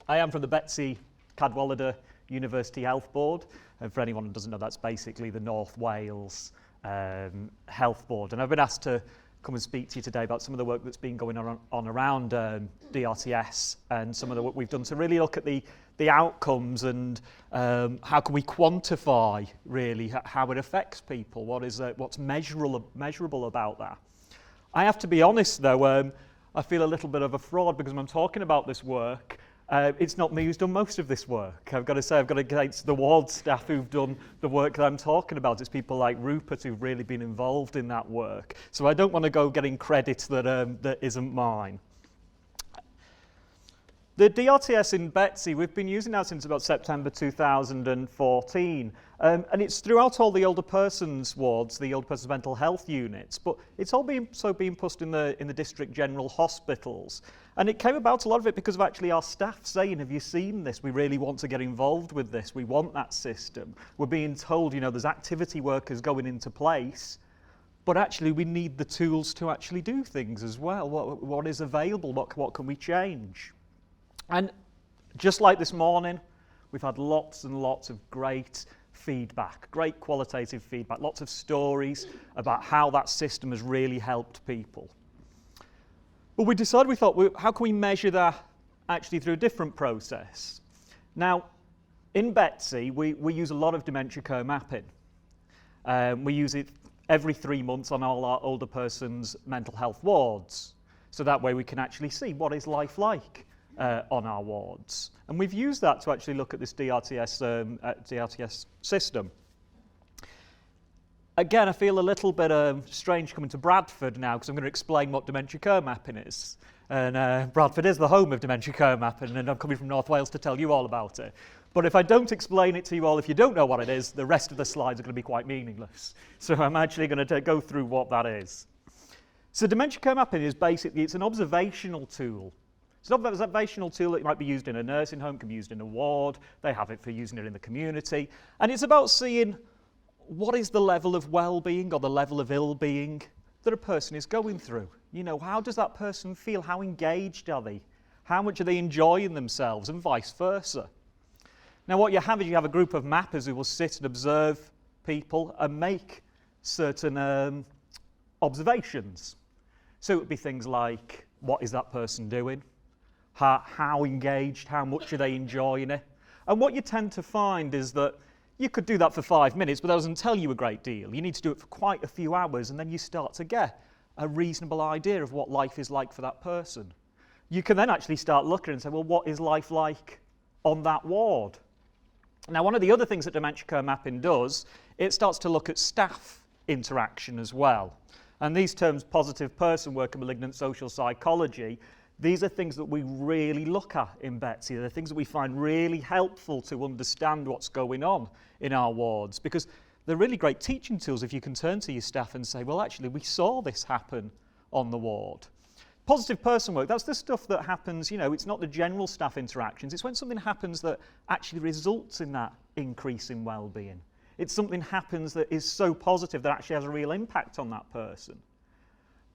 I am from the Betsy Cadwallader University Health Board, and for anyone who doesn't know, that's basically the North Wales Health Board. And I've been asked to come and speak to you today about some of the work that's been going on around DRTS and some of the work we've done to really look at the outcomes and how can we quantify really how it affects people, what's measurable about that. I have to be honest though, I feel a little bit of a fraud because when I'm talking about this work, it's not me who's done most of this work. I've got to say, I've got against the ward staff who've done the work that I'm talking about. It's people like Rupert who've really been involved in that work. So I don't want to go getting credit that isn't mine. The DRTS in Betsy, we've been using that since about September 2014. And it's throughout all the older persons wards, the older persons mental health units, but it's all being pushed in the district general hospitals. And it came about, a lot of it, because of actually our staff saying, have you seen this? We really want to get involved with this. We want that system. We're being told, there's activity workers going into place, but actually we need the tools to actually do things as well. What is available? What can we change? And just like this morning, we've had lots and lots of great feedback, great qualitative feedback, lots of stories about how that system has really helped people. But we decided, how can we measure that actually through a different process? Now, in Betsy, we use a lot of dementia co-mapping. We use it every 3 months on all our older persons' mental health wards. So that way we can actually see what is life like on our wards. And we've used that to actually look at this DRTS system. Again, I feel a little bit strange coming to Bradford now because I'm going to explain what dementia co-mapping is. And Bradford is the home of dementia co-mapping, and I'm coming from North Wales to tell you all about it. But if I don't explain it to you all, if you don't know what it is, the rest of the slides are going to be quite meaningless. So I'm actually going to go through what that is. So dementia co-mapping is basically, it's an observational tool. It's an observational tool that might be used in a nursing home, can be used in a ward. They have it for using it in the community. And it's about seeing what is the level of well-being or the level of ill-being that a person is going through. How does that person feel? How engaged are they? How much are they enjoying themselves, and vice versa? Now what you have is you have a group of mappers who will sit and observe people and make certain observations. So it would be things like, what is that person doing? How engaged, how much are they enjoying it? And what you tend to find is that you could do that for 5 minutes, but that doesn't tell you a great deal. You need to do it for quite a few hours, and then you start to get a reasonable idea of what life is like for that person. You can then actually start looking and say, well, what is life like on that ward? Now, one of the other things that dementia co-mapping does, it starts to look at staff interaction as well. And these terms, positive person work and malignant social psychology, these are things that we really look at in Betsy. They're things that we find really helpful to understand what's going on in our wards, because they're really great teaching tools if you can turn to your staff and say, well, actually, we saw this happen on the ward. Positive person work, that's the stuff that happens, it's not the general staff interactions. It's when something happens that actually results in that increase in well-being. It's something happens that is so positive that actually has a real impact on that person.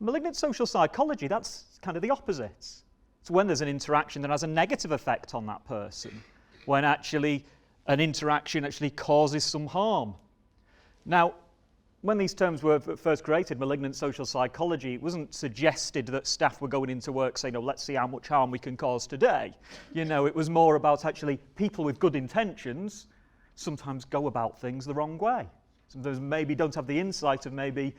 Malignant social psychology, that's kind of the opposite. It's when there's an interaction that has a negative effect on that person, when actually an interaction actually causes some harm. Now, when these terms were first created, malignant social psychology, it wasn't suggested that staff were going into work saying, let's see how much harm we can cause today. It was more about actually people with good intentions sometimes go about things the wrong way. Sometimes maybe don't have the insight of maybe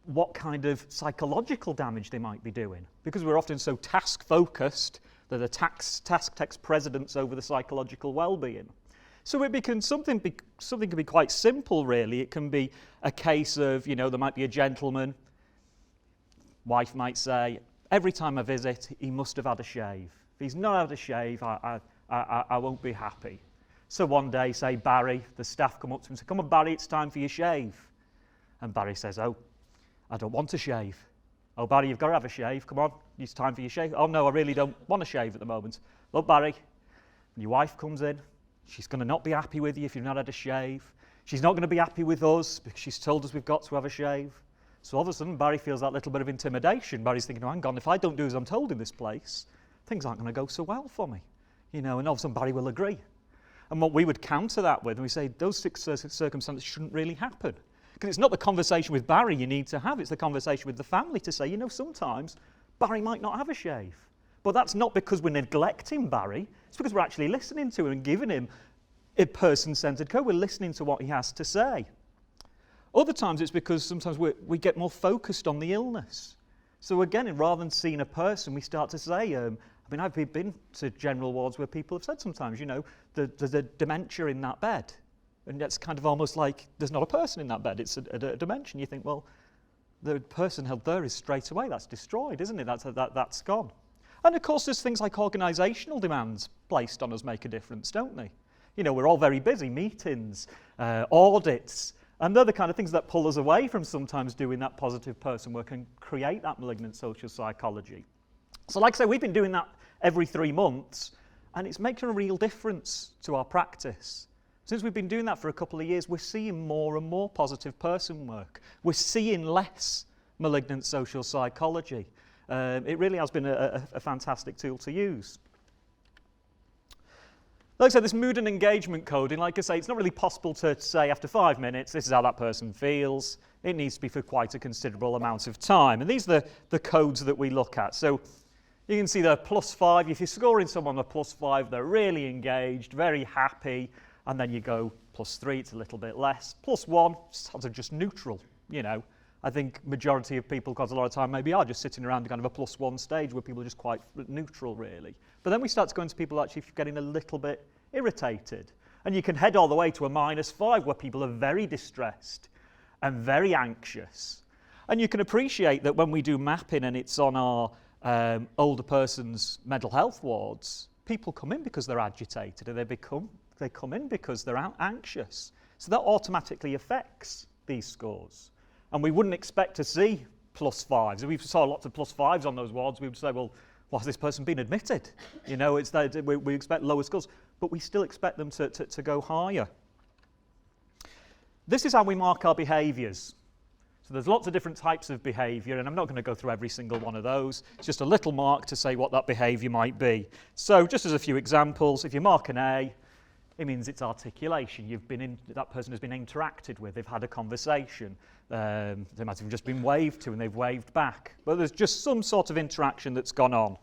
what kind of psychological damage they might be doing. Because we're often so task-focused that the task takes precedence over the psychological well-being. So it becomes something can be quite simple, really. It can be a case of, there might be a gentleman, wife might say, every time I visit, he must have had a shave. If he's not had a shave, I won't be happy. So one day, say Barry, the staff come up to him and say, come on, Barry, it's time for your shave. And Barry says, oh, I don't want to shave. Oh, Barry, you've got to have a shave. Come on, it's time for your shave. Oh, no, I really don't want to shave at the moment. Look, Barry, when your wife comes in, she's going to not be happy with you if you've not had a shave. She's not going to be happy with us because she's told us we've got to have a shave. So all of a sudden, Barry feels that little bit of intimidation. Barry's thinking, oh, hang on, if I don't do as I'm told in this place, things aren't going to go so well for me. and all of a sudden Barry will agree. And what we would counter that with, and we say those circumstances shouldn't really happen. Because it's not the conversation with Barry you need to have, it's the conversation with the family to say, sometimes Barry might not have a shave. But that's not because we're neglecting Barry, it's because we're actually listening to him and giving him a person-centred care. We're listening to what he has to say. Other times it's because sometimes we get more focused on the illness. So again, rather than seeing a person, we start to say, I've been to general wards where people have said sometimes, there's a dementia in that bed. And it's kind of almost like there's not a person in that bed, it's a dementia. You think, well, the person held there is straight away, that's destroyed, isn't it? That's gone. And of course, there's things like organisational demands placed on us make a difference, don't they? We're all very busy, meetings, audits, and they're the kind of things that pull us away from sometimes doing that positive person work and create that malignant social psychology. So like I say, we've been doing that every 3 months, and it's making a real difference to our practice. Since we've been doing that for a couple of years, we're seeing more and more positive person work. We're seeing less malignant social psychology. It really has been a fantastic tool to use. Like I said, this mood and engagement coding, like I say, it's not really possible to say after 5 minutes, this is how that person feels. It needs to be for quite a considerable amount of time. And these are the codes that we look at. So you can see they're +5. If you're scoring someone a +5, they're really engaged, very happy. And then you go +3, it's a little bit less. +1, sort of just neutral, I think majority of people, quite a lot of time, maybe are just sitting around kind of a +1 stage where people are just quite neutral, really. But then we start to go into people actually getting a little bit irritated. And you can head all the way to a -5 where people are very distressed and very anxious. And you can appreciate that when we do mapping and it's on our older person's mental health wards, people come in because they're agitated and they come in because they're anxious. So that automatically affects these scores. And we wouldn't expect to see +5s. If we saw lots of +5s on those wards, we would say, well, why has this person been admitted? We expect lower scores, but we still expect them to go higher. This is how we mark our behaviours. So there's lots of different types of behaviour, and I'm not going to go through every single one of those. It's just a little mark to say what that behaviour might be. So just as a few examples, if you mark an A, it means it's articulation. That person has been interacted with. They've had a conversation. They might have just been waved to and they've waved back. But there's just some sort of interaction that's gone on.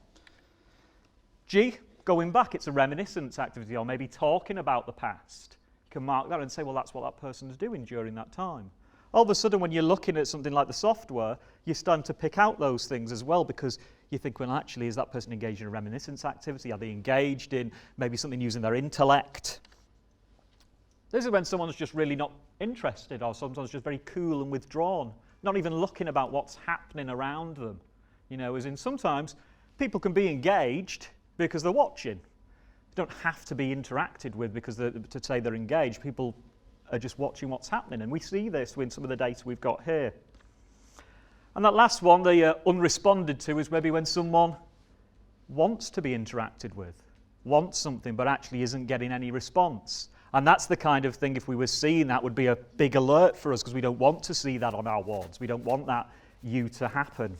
G, going back, it's a reminiscence activity or maybe talking about the past. You can mark that and say, well, that's what that person's doing during that time. All of a sudden, when you're looking at something like the software, you're starting to pick out those things as well because you think, well, actually, is that person engaged in a reminiscence activity? Are they engaged in maybe something using their intellect? This is when someone's just really not interested or sometimes just very cool and withdrawn, not even looking about what's happening around them. As in sometimes people can be engaged because they're watching. They don't have to be interacted with because to say they're engaged. People are just watching what's happening, and we see this with some of the data we've got here. And that last one, the unresponded to, is maybe when someone wants to be interacted with, wants something, but actually isn't getting any response. And that's the kind of thing, if we were seeing that, would be a big alert for us because we don't want to see that on our wards. We don't want that to happen.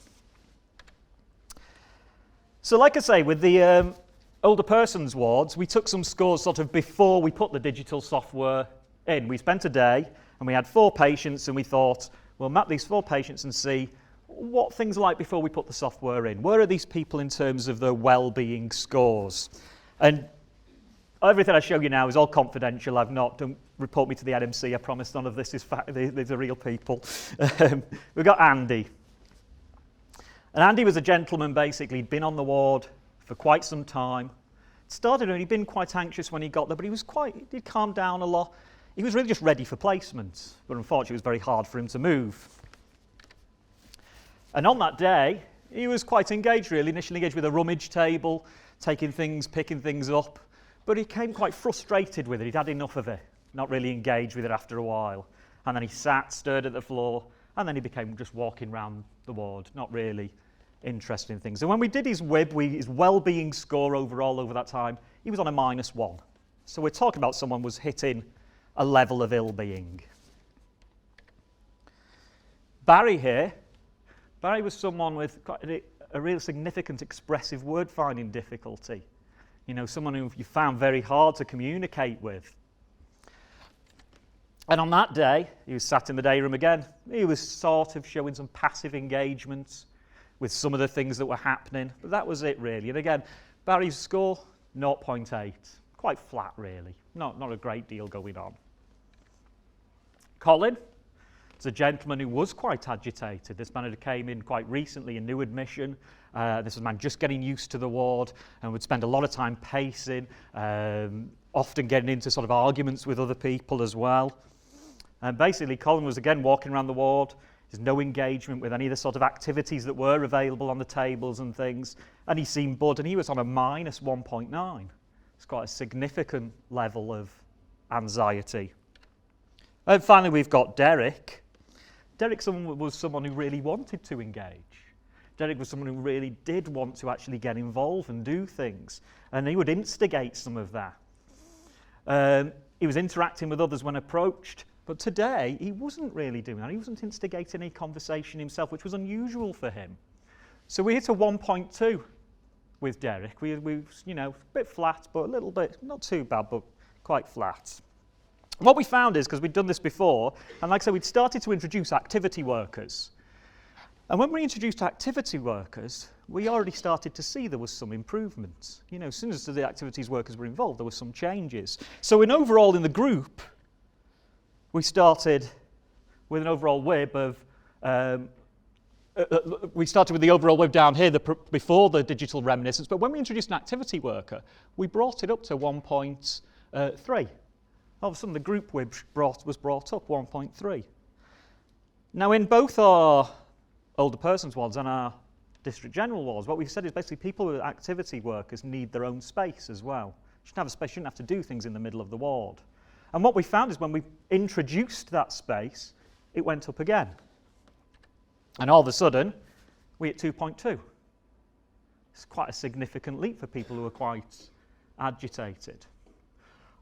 So like I say, with the older persons wards, we took some scores sort of before we put the digital software in. We spent a day and we had 4 patients and we thought, we'll map these 4 patients and see what things are like before we put the software in. Where are these people in terms of their well-being scores? And everything I show you now is all confidential. Don't report me to the NMC. I promise none of this is fact. These are real people. We've got Andy. And Andy was a gentleman, basically. He'd been on the ward for quite some time. Started and he'd been quite anxious when he got there, but he'd calmed down a lot. He was really just ready for placement, but unfortunately it was very hard for him to move. And on that day, he was quite engaged, really, initially engaged with a rummage table, taking things, picking things up, but he came quite frustrated with it. He'd had enough of it, not really engaged with it after a while. And then he sat, stared at the floor, and then he became just walking around the ward, not really interested in things. And when we did his WIB, his well-being score overall over that time, he was on a -1. So we're talking about someone was hitting a level of ill-being. Barry here, Barry was someone with quite a real significant expressive word-finding difficulty. someone who you found very hard to communicate with. And on that day, he was sat in the day room again. He was sort of showing some passive engagement with some of the things that were happening, but that was it really. And again, Barry's score, 0.8. Quite flat really, not a great deal going on. Colin, it's a gentleman who was quite agitated. This man who came in quite recently, a new admission. This was a man just getting used to the ward and would spend a lot of time pacing, often getting into sort of arguments with other people as well. And basically, Colin was again walking around the ward. There's no engagement with any of the sort of activities that were available on the tables and things. And he seemed bored, and he was on a minus 1.9. It's quite a significant level of anxiety. And finally, we've got Derek. Derek was someone who really wanted to engage. Derek was someone who really did want to actually get involved and do things. And he would instigate some of that. He was interacting with others when approached. But today, he wasn't really doing that. He wasn't instigating any conversation himself, which was unusual for him. So we hit a 1.2 with Derek. We a bit flat, but a little bit, not too bad, but quite flat. What we found is, because we'd done this before, and like I said, we'd started to introduce activity workers. And when we introduced activity workers, we already started to see there was some improvement. As soon as the activities workers were involved, there were some changes. So overall in the group, we started with an overall WIB of, we started with the overall WIB down here before the digital reminiscence, but when we introduced an activity worker, we brought it up to 1.3. All of a sudden the group WIB was brought up 1.3. Now in both our older persons wards and our district general wards, what we've said is basically people with activity workers need their own space as well. Shouldn't have a space, shouldn't have to do things in the middle of the ward. And what we found is when we introduced that space, it went up again. And all of a sudden, we hit 2.2. It's quite a significant leap for people who are quite agitated.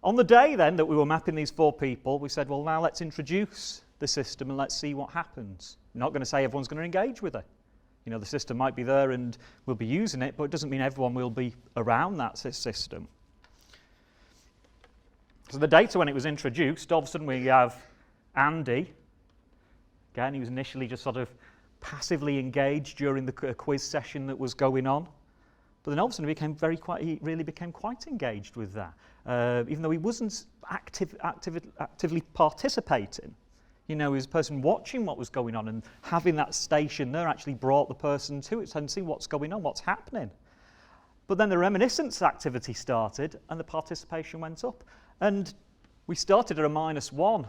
On the day then that we were mapping these 4 people, we said, well, now let's introduce the system and let's see what happens. We're not going to say everyone's going to engage with it. The system might be there and we'll be using it, but it doesn't mean everyone will be around that system. So the data, when it was introduced, all of a sudden we have Andy. Again, he was initially just sort of passively engaged during the quiz session that was going on. But then all of a sudden he really became quite engaged with that. Even though he wasn't actively participating. He was a person watching what was going on, and having that station there actually brought the person to it and see what's going on, what's happening. But then the reminiscence activity started and the participation went up. And we started at a -1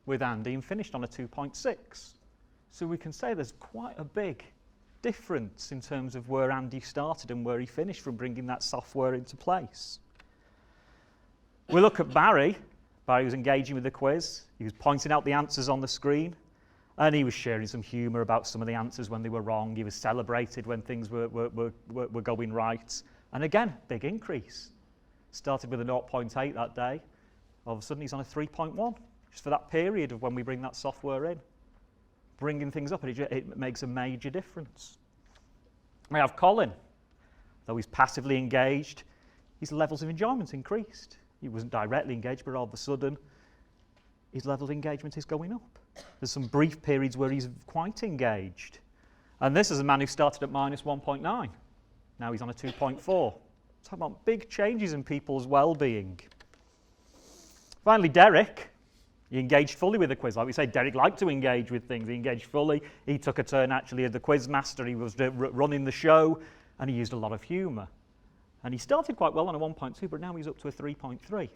with Andy and finished on a 2.6. So we can say there's quite a big difference in terms of where Andy started and where he finished from bringing that software into place. We look at Barry. Barry was engaging with the quiz. He was pointing out the answers on the screen. And he was sharing some humour about some of the answers when they were wrong. He was celebrated when things were going right. And again, big increase. Started with a 0.8 that day. All of a sudden he's on a 3.1, just for that period of when we bring that software in. Bringing things up, it makes a major difference. We have Colin. Though he's passively engaged, his levels of enjoyment increased. He wasn't directly engaged, but all of a sudden his level of engagement is going up. There's some brief periods where he's quite engaged. And this is a man who started at -1.9. Now he's on a 2.4. Talk about big changes in people's well-being. Finally, Derek. He engaged fully with the quiz. Like we say, Derek liked to engage with things. He engaged fully. He took a turn actually as the quiz master. He was running the show, and he used a lot of humour. And he started quite well on a 1.2, but now he's up to a 3.3.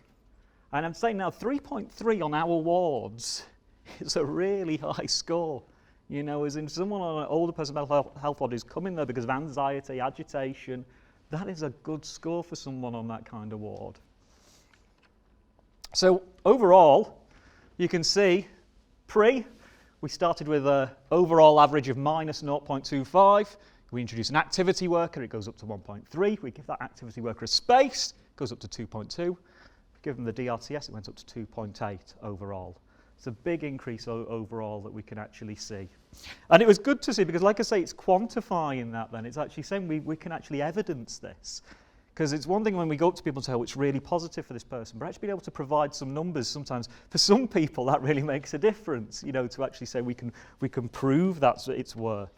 And I'm saying now 3.3 on our wards is a really high score. As in someone on an older person mental health ward who's coming there because of anxiety, agitation, that is a good score for someone on that kind of ward. So overall, you can see we started with an overall average of -0.25. We introduce an activity worker, it goes up to 1.3. We give that activity worker a space, it goes up to 2.2. Give them the DRTS, it went up to 2.8 overall. It's a big increase overall that we can actually see. And it was good to see because, like I say, it's quantifying that then. It's actually saying we can actually evidence this. Because it's one thing when we go up to people and say, oh, it's really positive for this person, but actually being able to provide some numbers sometimes, for some people that really makes a difference, you know, to actually say we can prove that's its worth.